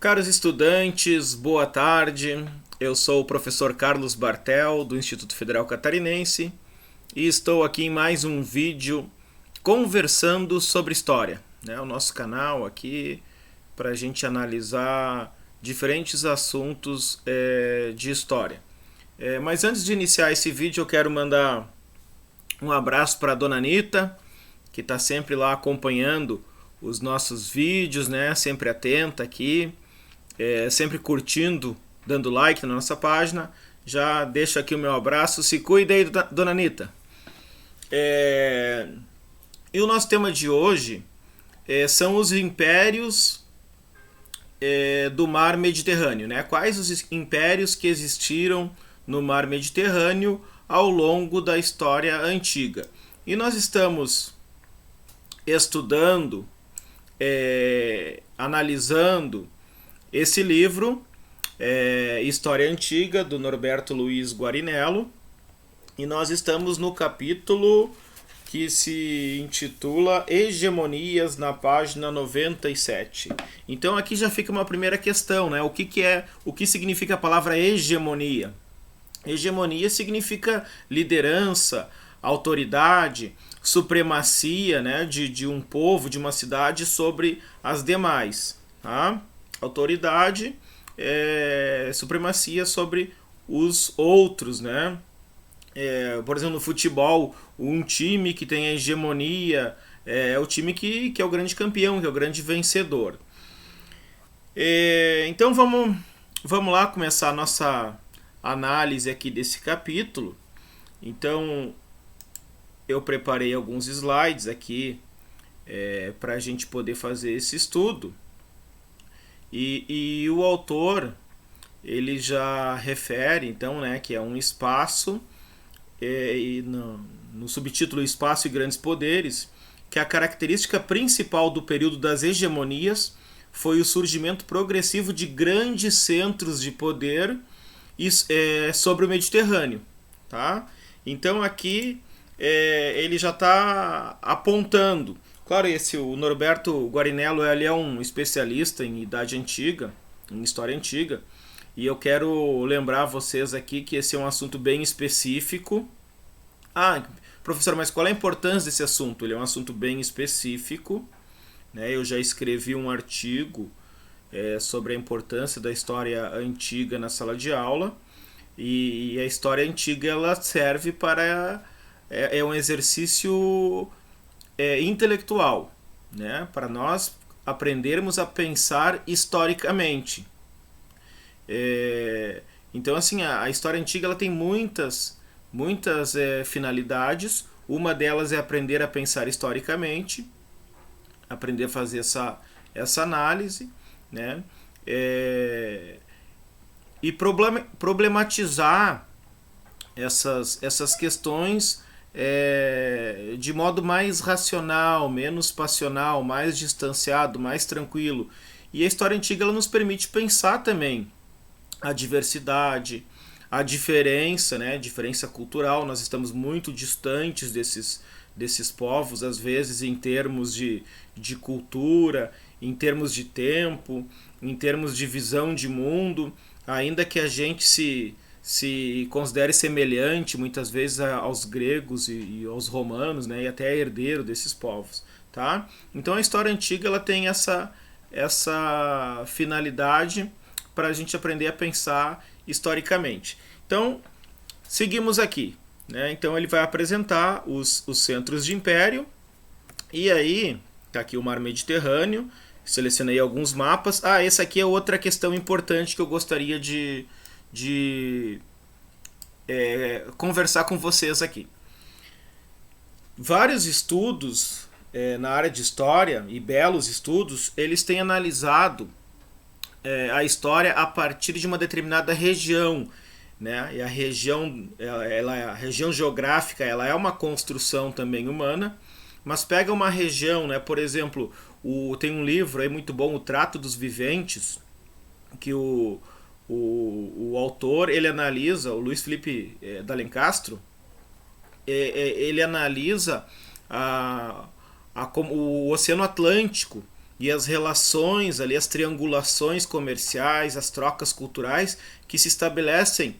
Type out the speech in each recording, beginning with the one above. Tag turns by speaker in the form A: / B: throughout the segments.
A: Caros estudantes, boa tarde. Eu sou o professor Carlos Bartel, do Instituto Federal Catarinense, e estou aqui em mais um vídeo conversando sobre história, né? O nosso canal aqui para a gente analisar diferentes assuntos de história. Mas antes de iniciar esse vídeo, eu quero mandar um abraço para a Dona Anitta, que está sempre lá acompanhando os nossos vídeos, né? Sempre atenta aqui, sempre curtindo, dando like na nossa página. Já deixo aqui o meu abraço. Se cuida aí, Dona Anitta. E o nosso tema de hoje são os impérios do mar Mediterrâneo, né? Quais os impérios que existiram no mar Mediterrâneo ao longo da história antiga. E nós estamos estudando, analisando esse livro, História Antiga, do Norberto Luiz Guarinello, e nós estamos no capítulo que se intitula Hegemonias, na página 97. Então aqui já fica uma primeira questão, né? O que significa a palavra hegemonia? Hegemonia significa liderança, autoridade, supremacia, né, de um povo, de uma cidade sobre as demais. Tá? Autoridade, supremacia sobre os outros, né? Por exemplo, no futebol, um time que tem a hegemonia é o time que é o grande campeão, que é o grande vencedor. Então vamos lá começar a nossa análise aqui desse capítulo. Então eu preparei alguns slides aqui para a gente poder fazer esse estudo. E o autor ele já refere então, né, que é um espaço, e no subtítulo Espaço e Grandes Poderes, que a característica principal do período das hegemonias foi o surgimento progressivo de grandes centros de poder sobre o Mediterrâneo. Tá? Então aqui ele já está apontando. Claro, o Norberto Guarinello ele é um especialista em Idade Antiga, em História Antiga, e eu quero lembrar vocês aqui que esse é um assunto bem específico. Professor, mas qual é a importância desse assunto? Ele é um assunto bem específico, né? Eu já escrevi um artigo sobre a importância da história antiga na sala de aula, e a história antiga ela serve para... é um exercício intelectual, né? Para nós aprendermos a pensar historicamente. Então, assim, a história antiga ela tem muitas finalidades. Uma delas é aprender a pensar historicamente, aprender a fazer essa análise, né? E problematizar essas questões de modo mais racional, menos passional, mais distanciado, mais tranquilo. E a história antiga ela nos permite pensar também a diversidade, a diferença, né? Diferença cultural. Nós estamos muito distantes desses povos, às vezes em termos de cultura, em termos de tempo, em termos de visão de mundo, ainda que a gente se considere semelhante muitas vezes aos gregos e aos romanos, né? E até herdeiro desses povos. Tá? Então a história antiga ela tem essa finalidade para a gente aprender a pensar historicamente. Então, seguimos aqui. Né? Então, ele vai apresentar os centros de império. E aí, está aqui o Mar Mediterrâneo. Selecionei alguns mapas. Essa aqui é outra questão importante que eu gostaria de conversar com vocês aqui. Vários estudos na área de história, e belos estudos, eles têm analisado a história a partir de uma determinada região, né? E a região geográfica ela é uma construção também humana, mas pega uma região, né? Por exemplo, tem um livro aí muito bom, O Trato dos Viventes, que o autor ele analisa, o Luiz Felipe D'Alencastro, ele analisa o Oceano Atlântico, e as relações ali, as triangulações comerciais, as trocas culturais que se estabelecem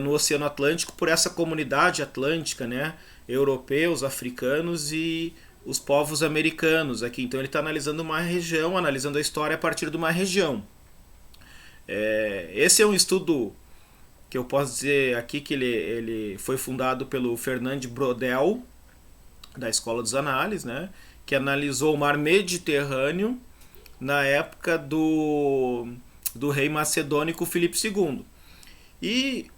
A: no Oceano Atlântico por essa comunidade atlântica, né? Europeus, africanos e os povos americanos aqui. Então ele está analisando uma região, analisando a história a partir de uma região. Esse é um estudo que eu posso dizer aqui que ele foi fundado pelo Fernand Braudel, da Escola dos Análises, né? Que analisou o mar Mediterrâneo na época do rei macedônico Filipe II. E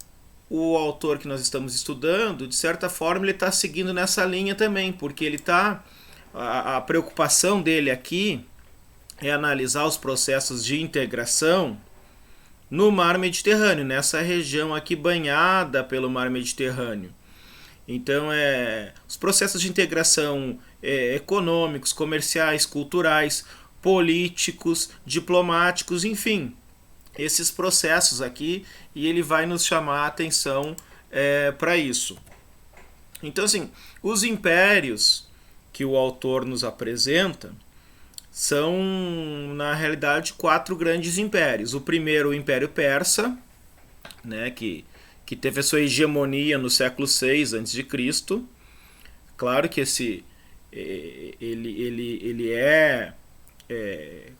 A: o autor que nós estamos estudando, de certa forma, ele está seguindo nessa linha também, porque ele está a preocupação dele aqui é analisar os processos de integração no mar Mediterrâneo, nessa região aqui banhada pelo mar Mediterrâneo. Então, os processos de integração econômicos, comerciais, culturais, políticos, diplomáticos, enfim, esses processos aqui, e ele vai nos chamar a atenção para isso. Então, assim, os impérios que o autor nos apresenta são, na realidade, 4 grandes impérios. O primeiro, o Império Persa, né, que teve a sua hegemonia no século VI a.C. Claro que ele é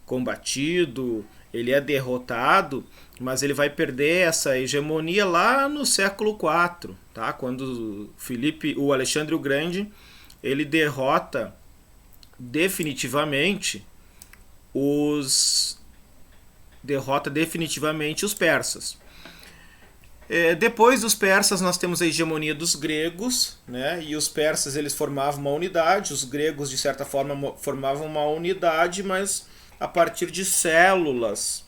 A: combatido, ele é derrotado, mas ele vai perder essa hegemonia lá no século IV, tá? Quando o Alexandre o Grande, ele derrota definitivamente os persas. Depois dos persas nós temos a hegemonia dos gregos, né? E os persas eles formavam uma unidade, os gregos de certa forma formavam uma unidade, mas a partir de células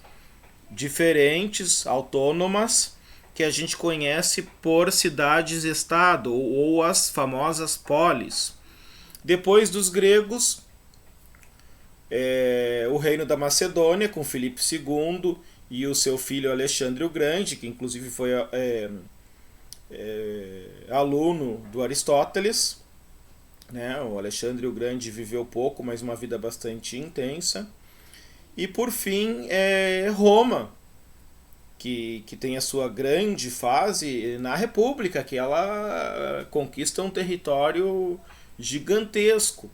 A: diferentes, autônomas, que a gente conhece por cidades-estado ou as famosas polis. Depois dos gregos, o reino da Macedônia com Filipe II e o seu filho Alexandre o Grande, que inclusive foi aluno do Aristóteles, né? O Alexandre o Grande viveu pouco, mas uma vida bastante intensa. E por fim, Roma, que tem a sua grande fase na República, que ela conquista um território gigantesco.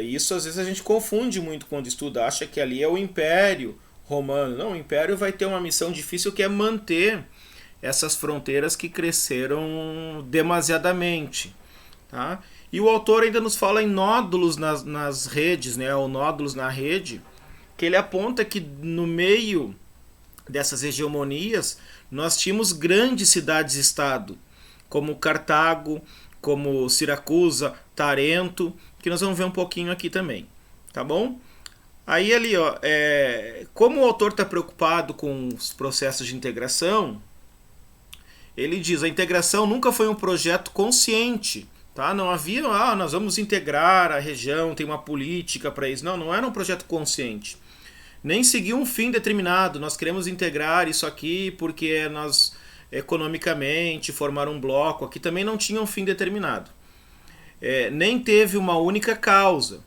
A: Isso às vezes a gente confunde muito quando estuda, acha que ali é o Império Romano. Não, o Império vai ter uma missão difícil que é manter essas fronteiras que cresceram demasiadamente. Tá? E o autor ainda nos fala em nódulos nas redes, né, ou nódulos na rede, que ele aponta que no meio dessas hegemonias nós tínhamos grandes cidades-estado, como Cartago, como Siracusa, Tarento, que nós vamos ver um pouquinho aqui também, tá bom? Aí ali, como o autor está preocupado com os processos de integração, ele diz, a integração nunca foi um projeto consciente, tá? Não havia, nós vamos integrar a região, tem uma política para isso. Não era um projeto consciente. Nem seguia um fim determinado, nós queremos integrar isso aqui porque nós economicamente formar um bloco, aqui também não tinha um fim determinado. Nem teve uma única causa.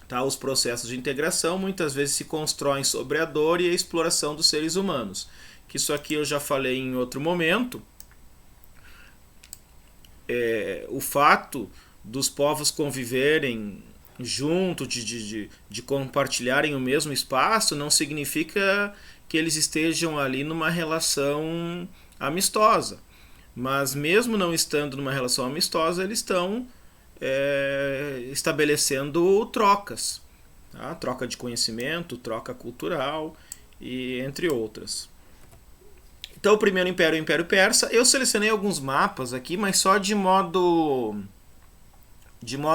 A: Tá? Os processos de integração muitas vezes se constroem sobre a dor e a exploração dos seres humanos. Que isso aqui eu já falei em outro momento. O fato dos povos conviverem junto, de compartilharem o mesmo espaço, não significa que eles estejam ali numa relação amistosa. Mas mesmo não estando numa relação amistosa, eles estão estabelecendo trocas. Tá? Troca de conhecimento, troca cultural, e entre outras. Então o primeiro império é o Império Persa. Eu selecionei alguns mapas aqui, mas só de modo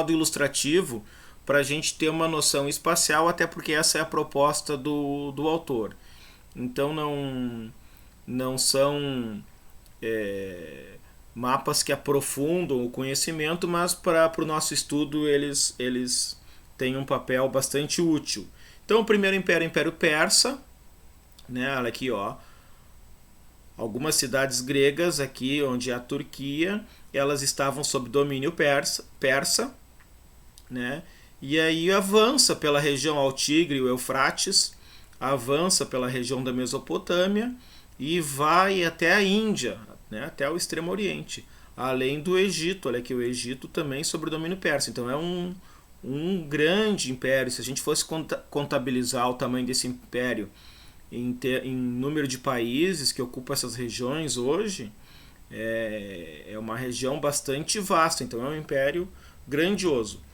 A: ilustrativo, para a gente ter uma noção espacial, até porque essa é a proposta do autor. Então não são mapas que aprofundam o conhecimento, mas para o nosso estudo eles têm um papel bastante útil. Então o primeiro império é o Império Persa, né? Olha aqui, algumas cidades gregas aqui, onde é a Turquia, elas estavam sob domínio persa, né? e aí avança pela região ao Tigre e o Eufrates, avança pela região da Mesopotâmia e vai até a Índia, né, até o Extremo Oriente, além do Egito. Olha que o Egito também sob o domínio persa. Então é um grande império. Se a gente fosse contabilizar o tamanho desse império em número de países que ocupam essas regiões hoje, é uma região bastante vasta. Então é um império grandioso.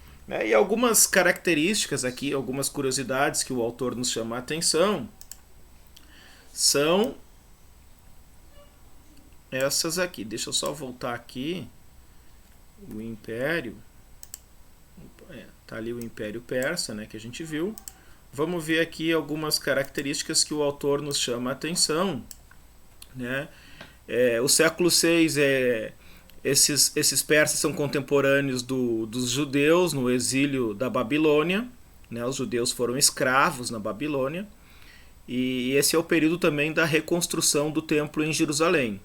A: E algumas características aqui, algumas curiosidades que o autor nos chama a atenção são essas aqui. Deixa eu só voltar aqui. O Império. Tá ali o Império Persa, né, que a gente viu. Vamos ver aqui algumas características que o autor nos chama a atenção. Né? O século VI, esses persas são contemporâneos dos judeus no exílio da Babilônia. Né? Os judeus foram escravos na Babilônia. E esse é o período também da reconstrução do templo em Jerusalém.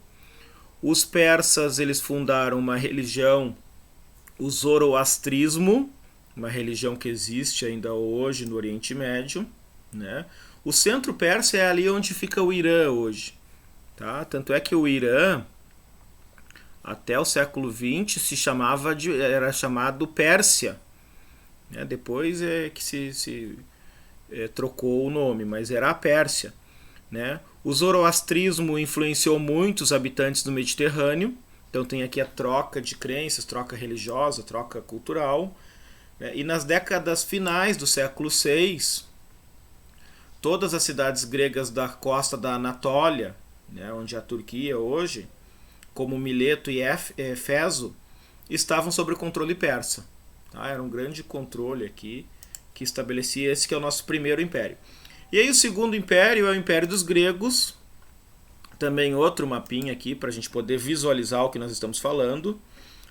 A: Os persas, eles fundaram uma religião, o zoroastrismo, uma religião que existe ainda hoje no Oriente Médio. Né? O centro persa é ali onde fica o Irã hoje. Tá? Tanto é que o Irã, até o século XX, era chamado Pérsia. Né? Depois é que se trocou o nome, mas era a Pérsia. Né? O zoroastrismo influenciou muitos habitantes do Mediterrâneo. Então tem aqui a troca de crenças, troca religiosa, troca cultural. E nas décadas finais do século VI, todas as cidades gregas da costa da Anatólia, né, onde é a Turquia hoje, como Mileto e Éfeso, estavam sob o controle persa. Tá? Era um grande controle aqui que estabelecia esse que é o nosso primeiro império. E aí o segundo império é o Império dos Gregos. Também outro mapinha aqui para a gente poder visualizar o que nós estamos falando.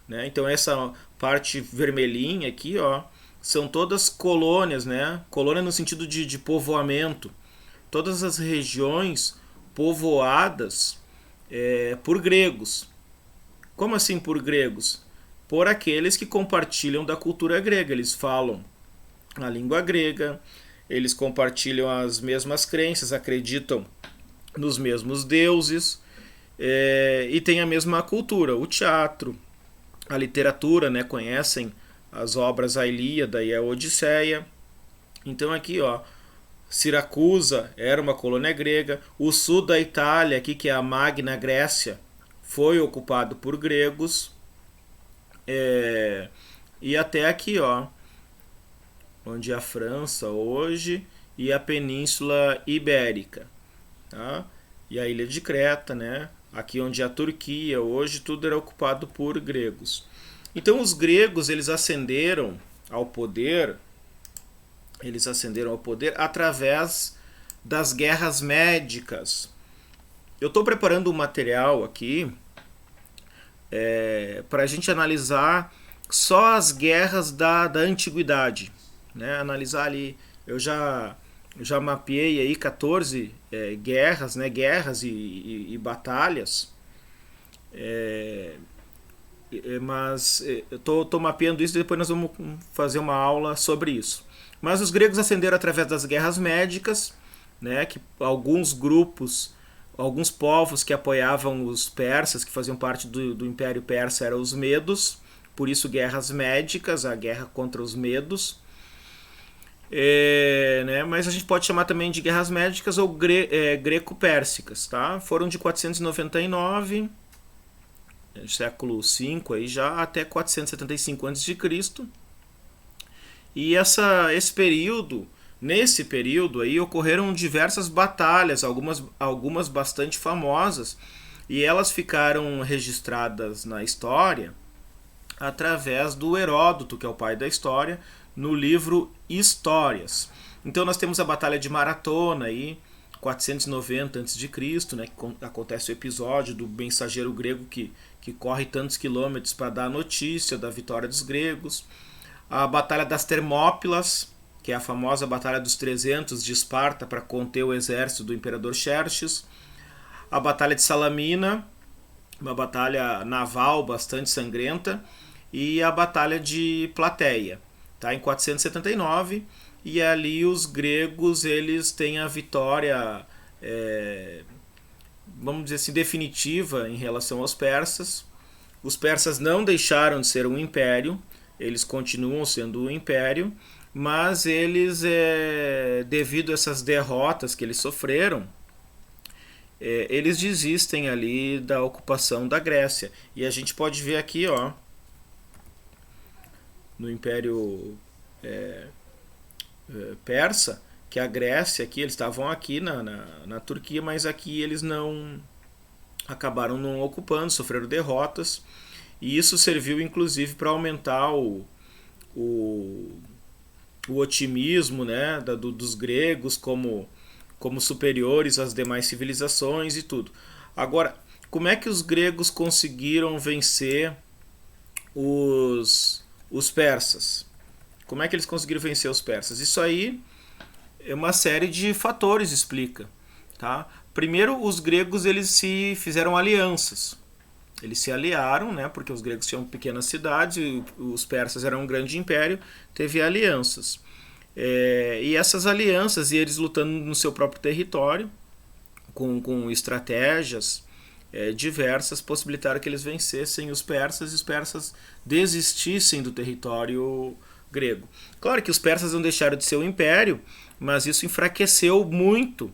A: Né? Então essa parte vermelhinha aqui, ó, são todas colônias, né? Colônia no sentido de povoamento. Todas as regiões povoadas por gregos. Como assim por gregos? Por aqueles que compartilham da cultura grega. Eles falam a língua grega, eles compartilham as mesmas crenças, acreditam nos mesmos deuses e têm a mesma cultura, o teatro, a literatura, né? Conhecem as obras A Ilíada e a Odisseia. Então aqui, ó, Siracusa era uma colônia grega. O sul da Itália, aqui, que é a Magna Grécia, foi ocupado por gregos. E até aqui, ó, onde é a França hoje e a Península Ibérica. Tá? E a ilha de Creta, né? Aqui onde é a Turquia hoje, tudo era ocupado por gregos. Então os gregos, eles ascenderam ao poder através das guerras médicas. Eu estou preparando um material aqui para a gente analisar só as guerras da antiguidade. Né? Analisar ali, eu já mapeei aí 14 guerras, né? Guerras e batalhas. Mas eu estou mapeando isso e depois nós vamos fazer uma aula sobre isso. Mas os gregos ascenderam através das guerras médicas, né, que alguns grupos, alguns povos que apoiavam os persas, que faziam parte do Império Persa, eram os medos, por isso guerras médicas, a guerra contra os medos. Né, mas a gente pode chamar também de guerras médicas ou greco-pérsicas. Tá? Foram de 499, século V aí já, até 475 a.C. E nesse período aí ocorreram diversas batalhas, algumas bastante famosas, e elas ficaram registradas na história através do Heródoto, que é o pai da história, no livro Histórias. Então nós temos a Batalha de Maratona aí, 490 a.C., né, que acontece o episódio do mensageiro grego que corre tantos quilômetros para dar a notícia da vitória dos gregos. A Batalha das Termópilas, que é a famosa Batalha dos 300 de Esparta para conter o exército do imperador Xerxes. A Batalha de Salamina, uma batalha naval bastante sangrenta. E a Batalha de Plateia. tá? Em 479, e ali os gregos eles têm a vitória, vamos dizer assim, definitiva em relação aos persas. Os persas não deixaram de ser um império, eles continuam sendo um império, mas eles, devido a essas derrotas que eles sofreram, eles desistem ali da ocupação da Grécia. E a gente pode ver aqui, ó, no Império Persa, que a Grécia aqui, eles estavam aqui na Turquia, mas aqui eles não acabaram não ocupando, sofreram derrotas, e isso serviu inclusive para aumentar o otimismo, né, dos gregos como superiores às demais civilizações e tudo. Agora, como é que os gregos conseguiram vencer os persas? Como é que eles conseguiram vencer os persas? Isso aí é uma série de fatores explica, tá? Primeiro, os gregos eles se fizeram alianças. Eles se aliaram, né, porque os gregos tinham pequenas cidades e os persas eram um grande império, teve alianças. E essas alianças, e eles lutando no seu próprio território, com estratégias diversas, possibilitaram que eles vencessem os persas e os persas desistissem do território grego. Claro que os persas não deixaram de ser um império, mas isso enfraqueceu muito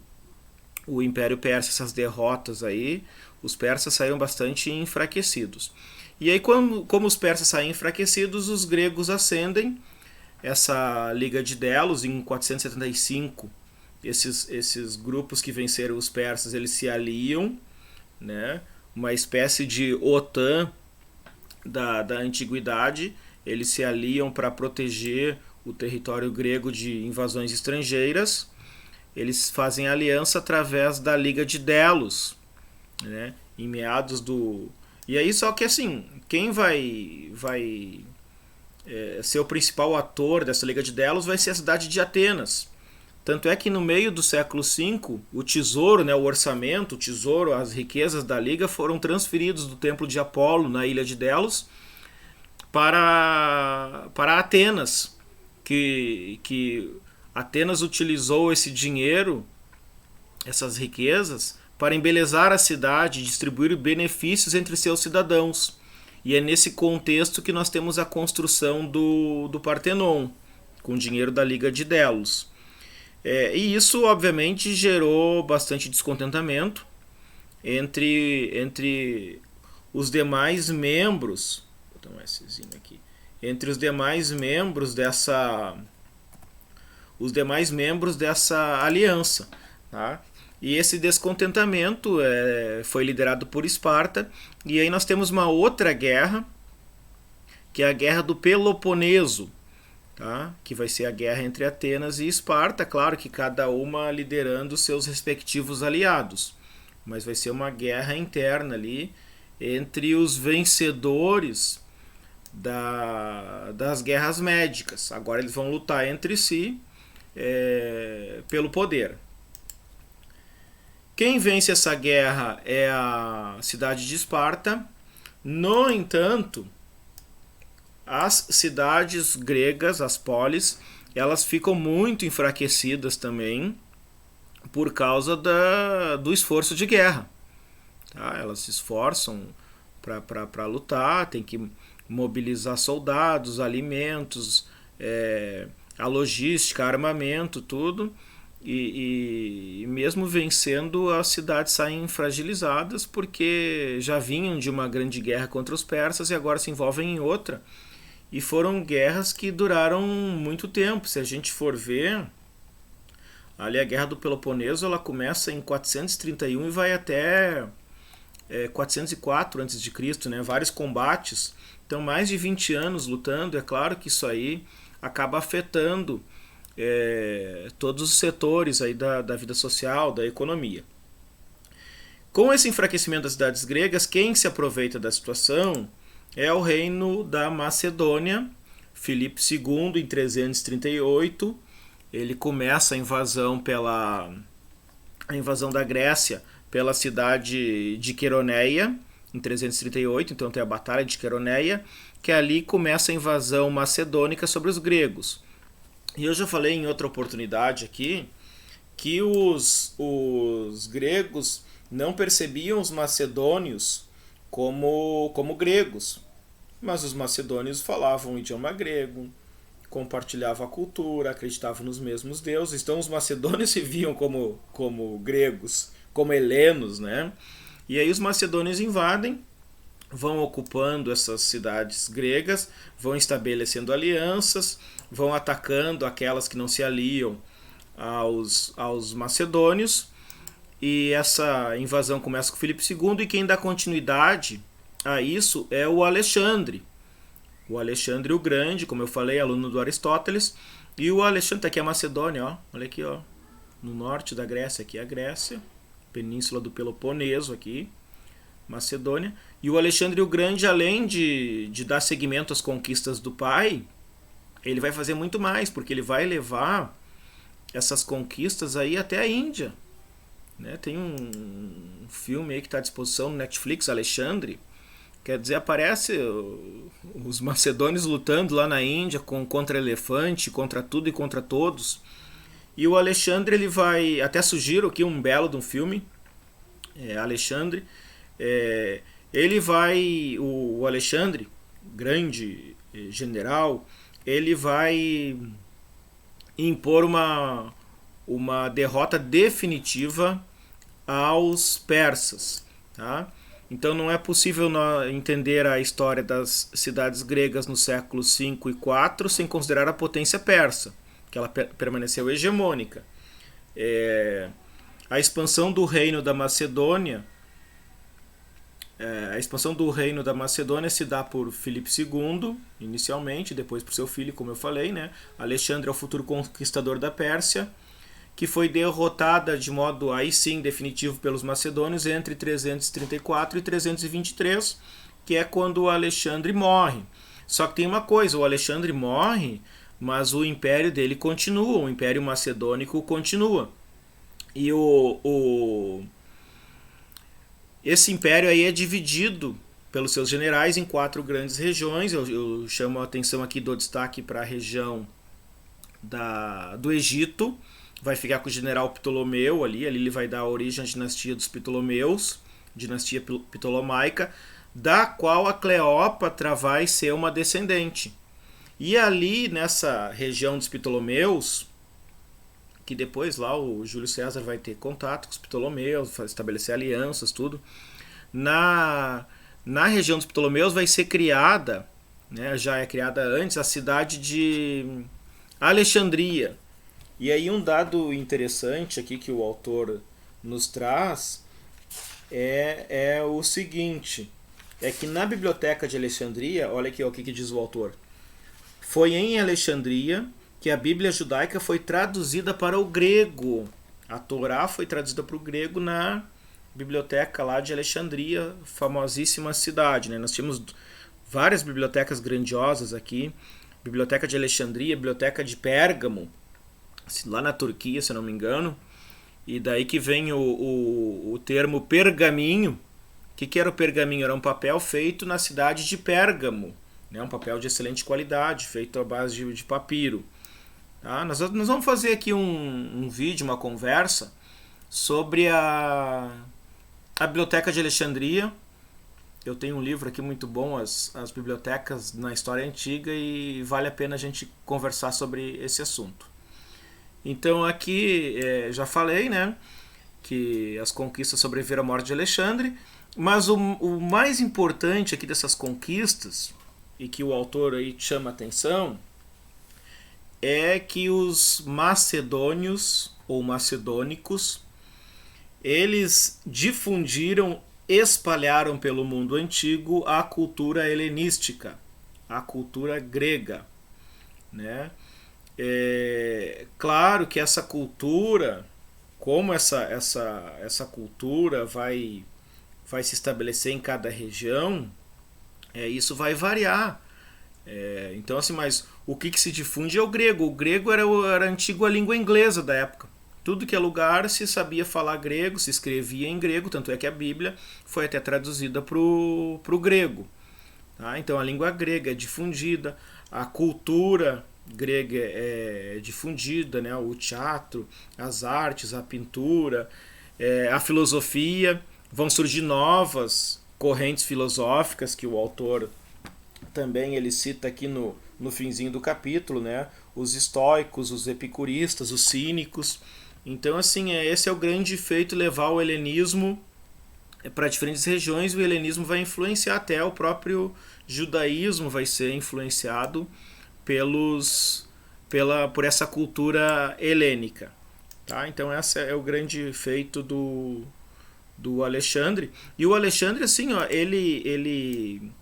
A: o Império Persa, essas derrotas aí, os persas saíram bastante enfraquecidos. E aí, como os persas saem enfraquecidos, os gregos ascendem essa Liga de Delos em 475. Esses grupos que venceram os persas, eles se aliam, né? Uma espécie de OTAN da antiguidade. Eles se aliam para proteger o território grego de invasões estrangeiras. Eles fazem aliança através da Liga de Delos, né? Em meados do... E aí, só que assim, quem vai ser o principal ator dessa Liga de Delos vai ser a cidade de Atenas. Tanto é que no meio do século V, o tesouro, né, o orçamento, o tesouro, as riquezas da Liga foram transferidos do templo de Apolo, na ilha de Delos, para Atenas, que Atenas utilizou esse dinheiro, essas riquezas, para embelezar a cidade e distribuir benefícios entre seus cidadãos. E é nesse contexto que nós temos a construção do Partenon, com o dinheiro da Liga de Delos. E isso, obviamente, gerou bastante descontentamento entre os demais membros. Vou botar um Szinho aqui. Entre os demais membros dessa aliança, tá? E esse descontentamento foi liderado por Esparta. E aí nós temos uma outra guerra, que é a Guerra do Peloponeso, tá? Que vai ser a guerra entre Atenas e Esparta, claro que cada uma liderando seus respectivos aliados. Mas vai ser uma guerra interna ali entre os vencedores das guerras médicas. Agora eles vão lutar entre si pelo poder. Quem vence essa guerra é a cidade de Esparta. No entanto, as cidades gregas, as polis, elas ficam muito enfraquecidas também por causa do esforço de guerra. Tá? Elas se esforçam para lutar, tem que mobilizar soldados, alimentos, a logística, armamento, tudo. E mesmo vencendo, as cidades saem fragilizadas porque já vinham de uma grande guerra contra os persas e agora se envolvem em outra. E foram guerras que duraram muito tempo. Se a gente for ver, ali a Guerra do Peloponeso ela começa em 431 e vai até 404 a.C., né? Vários combates. Então, mais de 20 anos lutando. É claro que isso aí acaba afetando todos os setores aí da vida social, da economia. Com esse enfraquecimento das cidades gregas, quem se aproveita da situação é o reino da Macedônia. Filipe II, em 338, ele começa a invasão da Grécia pela cidade de Queroneia, em 338, então tem a Batalha de Queroneia, que ali começa a invasão macedônica sobre os gregos. E eu já falei em outra oportunidade aqui que os gregos não percebiam os macedônios como gregos, mas os macedônios falavam o idioma grego, compartilhavam a cultura, acreditavam nos mesmos deuses, então os macedônios se viam como gregos, como helenos, né? E aí os macedônios invadem, vão ocupando essas cidades gregas, vão estabelecendo alianças, vão atacando aquelas que não se aliam aos macedônios, e essa invasão começa com Filipe II, e quem dá continuidade a isso é o Alexandre. O Alexandre o Grande, como eu falei, aluno do Aristóteles, e o Alexandre, tá aqui a Macedônia, ó, olha aqui, ó, no norte da Grécia, aqui a Grécia, Península do Peloponeso aqui, Macedônia, e o Alexandre o Grande, além de dar seguimento às conquistas do pai, ele vai fazer muito mais, porque ele vai levar essas conquistas aí até a Índia, né? Tem um filme aí que está à disposição no Netflix, Alexandre, quer dizer, aparece os macedônios lutando lá na Índia contra elefante, contra tudo e contra todos. E o Alexandre, ele vai, até sugiro aqui um belo de um filme, Alexandre, ele vai, o Alexandre, grande general, ele vai impor uma derrota definitiva aos persas, tá? Então não é possível entender a história das cidades gregas no século V e IV sem considerar a potência persa, que ela permaneceu hegemônica. A expansão do reino da Macedônia se dá por Filipe II, inicialmente, depois por seu filho, como eu falei, né? Alexandre é o futuro conquistador da Pérsia, que foi derrotada de modo, aí sim, definitivo pelos macedônios entre 334 e 323, que é quando o Alexandre morre. Só que tem uma coisa, o Alexandre morre, mas o império dele continua, o império macedônico continua. E esse império aí é dividido pelos seus generais em 4 grandes regiões. Eu chamo a atenção aqui, dou destaque para a região do Egito, vai ficar com o general Ptolomeu ali ele vai dar origem à dinastia dos Ptolomeus, dinastia ptolomaica, da qual a Cleópatra vai ser uma descendente. E ali nessa região dos Ptolomeus, que depois lá o Júlio César vai ter contato com os Ptolomeus, estabelecer alianças, tudo. Na região dos Ptolomeus vai ser criada, né, já é criada antes, a cidade de Alexandria. E aí um dado interessante aqui que o autor nos traz é o seguinte, é que na biblioteca de Alexandria, olha aqui o que diz o autor, foi em Alexandria que a Bíblia judaica foi traduzida para o grego. A Torá foi traduzida para o grego na biblioteca lá de Alexandria, famosíssima cidade, né? Nós tínhamos várias bibliotecas grandiosas aqui, biblioteca de Alexandria, biblioteca de Pérgamo, lá na Turquia, se eu não me engano, e daí que vem o termo pergaminho. O que era o pergaminho? Era um papel feito na cidade de Pérgamo, né? Um papel de excelente qualidade, feito à base de papiro. Tá? Nós vamos fazer aqui um vídeo, uma conversa sobre a Biblioteca de Alexandria. Eu tenho um livro aqui muito bom, as bibliotecas na história antiga, e vale a pena a gente conversar sobre esse assunto. Então aqui já falei, né, que as conquistas sobreviveram à morte de Alexandre, mas o mais importante aqui dessas conquistas, e que o autor aí chama a atenção, é que os macedônios ou macedônicos, eles difundiram, espalharam pelo mundo antigo a cultura helenística, a cultura grega, né? Claro que essa cultura, como essa cultura vai se estabelecer em cada região, isso vai variar. Então, assim, mas o que se difunde é o grego. O grego era a antiga língua inglesa da época. tudo que é lugar se sabia falar grego, se escrevia em grego, tanto é que a Bíblia foi até traduzida para o grego. Tá? Então a língua grega é difundida, a cultura grega é difundida, né? O teatro, as artes, a pintura, a filosofia, vão surgir novas correntes filosóficas que o autor também ele cita aqui no finzinho do capítulo, né? Os estoicos, os epicuristas, os cínicos. Então, assim, esse é o grande feito, levar o helenismo para diferentes regiões. O helenismo vai influenciar até o próprio judaísmo, vai ser influenciado por essa cultura helênica. Tá? Então, esse é o grande feito do Alexandre. E o Alexandre, assim, ó, ele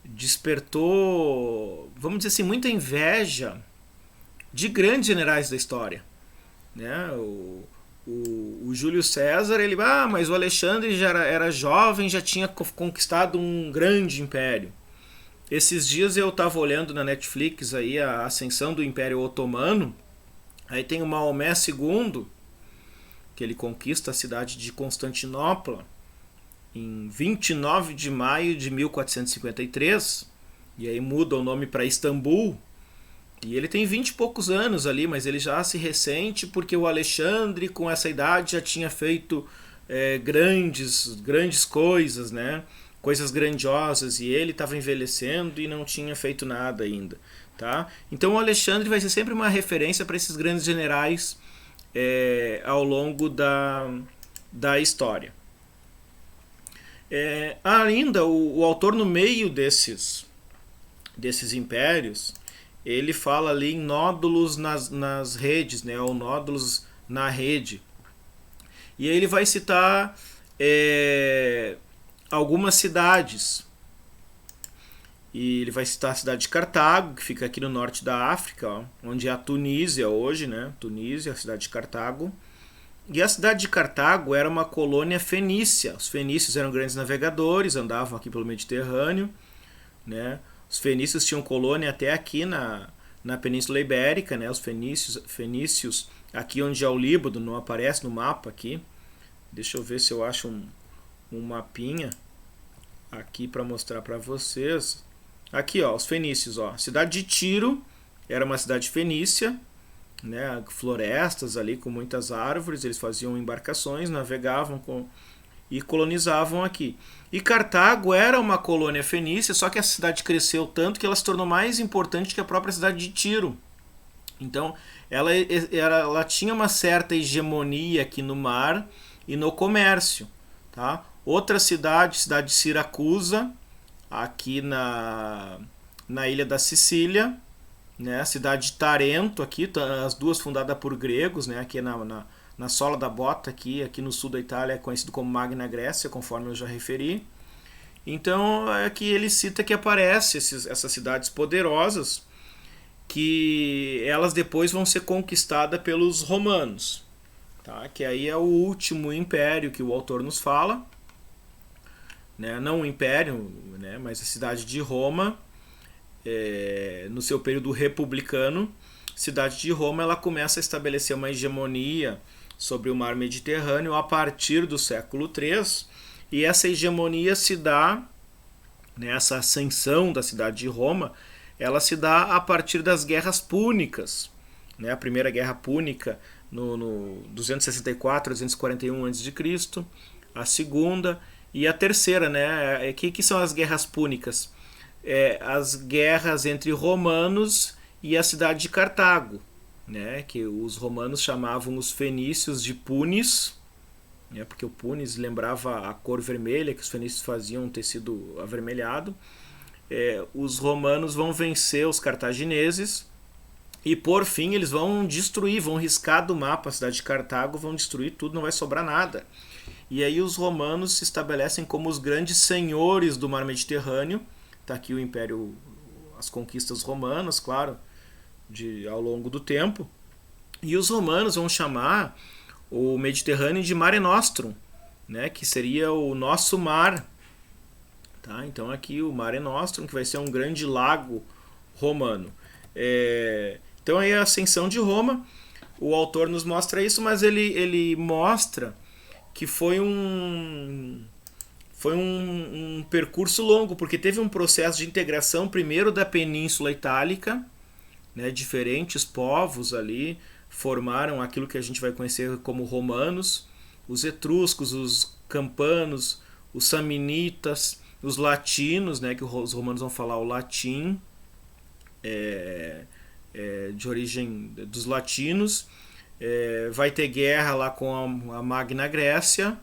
A: despertou, vamos dizer assim, muita inveja de grandes generais da história, né? O Júlio César, mas o Alexandre já era jovem, já tinha conquistado um grande império. Esses dias eu estava olhando na Netflix aí a ascensão do Império Otomano. Aí tem o Maomé II, que ele conquista a cidade de Constantinopla em 29 de maio de 1453, e aí muda o nome para Istambul. E ele tem 20 e poucos anos ali, mas ele já se ressente porque o Alexandre, com essa idade, já tinha feito grandes coisas, né? Coisas grandiosas, e ele estava envelhecendo e não tinha feito nada ainda. Tá? Então o Alexandre vai ser sempre uma referência para esses grandes generais ao longo da história. Ainda o autor, no meio desses impérios, ele fala ali em nódulos nas redes, né, ou nódulos na rede. E aí ele vai citar algumas cidades. E ele vai citar a cidade de Cartago, que fica aqui no norte da África, ó, onde é a Tunísia hoje, né? Tunísia, a cidade de Cartago. E a cidade de Cartago era uma colônia fenícia. Os fenícios eram grandes navegadores, andavam aqui pelo Mediterrâneo, né? Os fenícios tinham colônia até aqui na Península Ibérica, né? Os fenícios aqui onde é o Líbano, não aparece no mapa aqui. Deixa eu ver se eu acho um mapinha aqui para mostrar para vocês. Aqui, ó, os fenícios, ó. Cidade de Tiro era uma cidade fenícia, né? Florestas ali com muitas árvores, eles faziam embarcações, navegavam e colonizavam aqui. E Cartago era uma colônia fenícia, só que a cidade cresceu tanto que ela se tornou mais importante que a própria cidade de Tiro. Então, ela tinha uma certa hegemonia aqui no mar e no comércio, tá? Outra cidade de Siracusa, aqui na ilha da Sicília, né? A cidade de Tarento, aqui, as duas fundadas por gregos, né? Aqui na sola da bota, aqui no sul da Itália, é conhecido como Magna Grécia, conforme eu já referi. Então, aqui ele cita que aparecem essas cidades poderosas, que elas depois vão ser conquistadas pelos romanos, tá? Que aí é o último império que o autor nos fala, né? Não o império, né? Mas a cidade de Roma, no seu período republicano. Cidade de Roma, ela começa a estabelecer uma hegemonia sobre o mar Mediterrâneo a partir do século III, e essa hegemonia se dá, né, essa ascensão da cidade de Roma, ela se dá a partir das guerras púnicas, né? A primeira guerra púnica no 264 a 241 a.C., a segunda e a terceira, né? Que são as guerras púnicas? As guerras entre romanos e a cidade de Cartago, né? Que os romanos chamavam os fenícios de punis, né? Porque o punis lembrava a cor vermelha que os fenícios faziam, um tecido avermelhado. Os romanos vão vencer os cartagineses e, por fim, eles vão destruir, vão riscar do mapa a cidade de Cartago, vão destruir tudo, não vai sobrar nada. E aí os romanos se estabelecem como os grandes senhores do mar Mediterrâneo. Está aqui o império, as conquistas romanas, claro, ao longo do tempo. E os romanos vão chamar o Mediterrâneo de Mare Nostrum, né, que seria o nosso mar. Tá? Então aqui o Mare Nostrum, que vai ser um grande lago romano. Então aí a ascensão de Roma. o autor nos mostra isso, mas ele mostra que foi um percurso longo, porque teve um processo de integração primeiro da Península Itálica, né, diferentes povos ali formaram aquilo que a gente vai conhecer como romanos, os etruscos, os campanos, os samnitas, os latinos, né, que os romanos vão falar o latim, de origem dos latinos. Vai ter guerra lá com a Magna Grécia,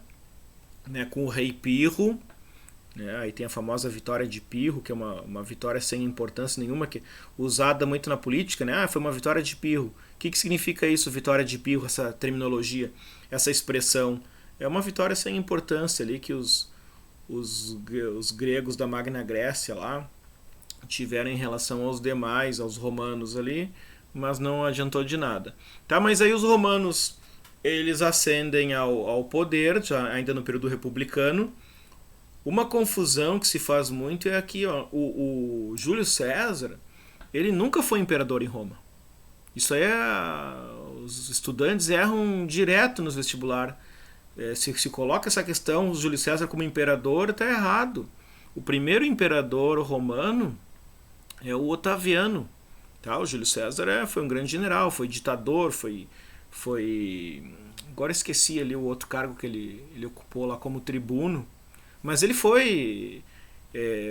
A: né, com o rei Pirro, né, aí tem a famosa vitória de Pirro, que é uma vitória sem importância nenhuma, que é usada muito na política, né? Foi uma vitória de Pirro. O que significa isso, vitória de Pirro, essa terminologia, essa expressão? É uma vitória sem importância ali que os gregos da Magna Grécia lá tiveram em relação aos demais, aos romanos ali, mas não adiantou de nada. Tá, mas aí os romanos, eles ascendem ao poder, já ainda no período republicano. Uma confusão que se faz muito é aqui, ó, o Júlio César, ele nunca foi imperador em Roma. Isso aí os estudantes erram direto nos vestibular. Se coloca essa questão, o Júlio César como imperador, está errado. O primeiro imperador romano é o Otaviano. Tá? O Júlio César foi um grande general, foi ditador, agora esqueci ali o outro cargo que ele ocupou lá como tribuno. Mas ele foi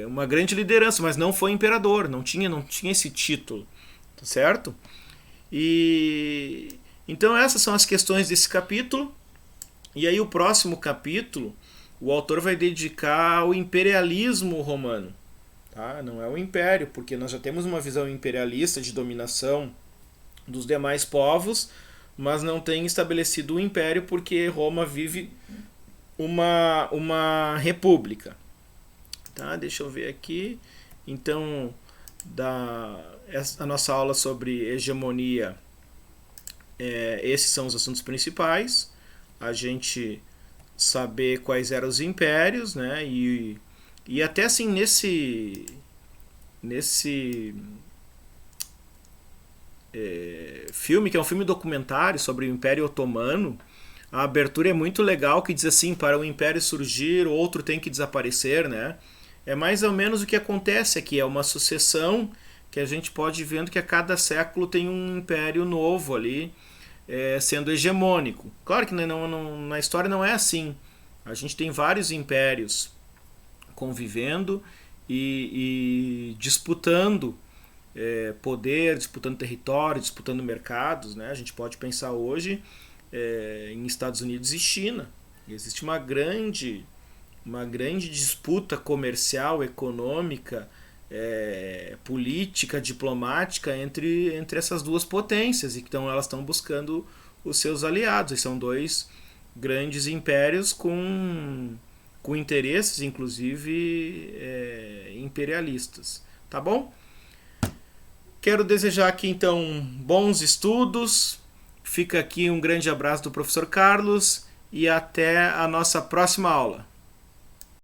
A: uma grande liderança, mas não foi imperador, não tinha esse título, tá certo? E então essas são as questões desse capítulo. E aí o próximo capítulo, o autor vai dedicar ao imperialismo romano, tá? Não é o império, porque nós já temos uma visão imperialista de dominação dos demais povos, mas não tem estabelecido o império porque Roma vive uma república. Tá? Deixa eu ver aqui. Então, a nossa aula sobre hegemonia, esses são os assuntos principais. A gente saber quais eram os impérios, né? E até assim, nesse filme, que é um filme documentário sobre o Império Otomano, a abertura é muito legal, que diz assim: para o império surgir, outro tem que desaparecer, né? É mais ou menos o que acontece aqui, é uma sucessão que a gente pode ir vendo que a cada século tem um império novo ali, sendo hegemônico. Claro que na história não é assim. A gente tem vários impérios convivendo e disputando poder, disputando território, disputando mercados, né? A gente pode pensar hoje em Estados Unidos e China. Existe uma grande disputa comercial, econômica, política, diplomática entre essas duas potências, e então elas estão buscando os seus aliados. E são dois grandes impérios com interesses, inclusive, imperialistas. Tá bom? Quero desejar aqui então bons estudos. Fica aqui um grande abraço do professor Carlos e até a nossa próxima aula.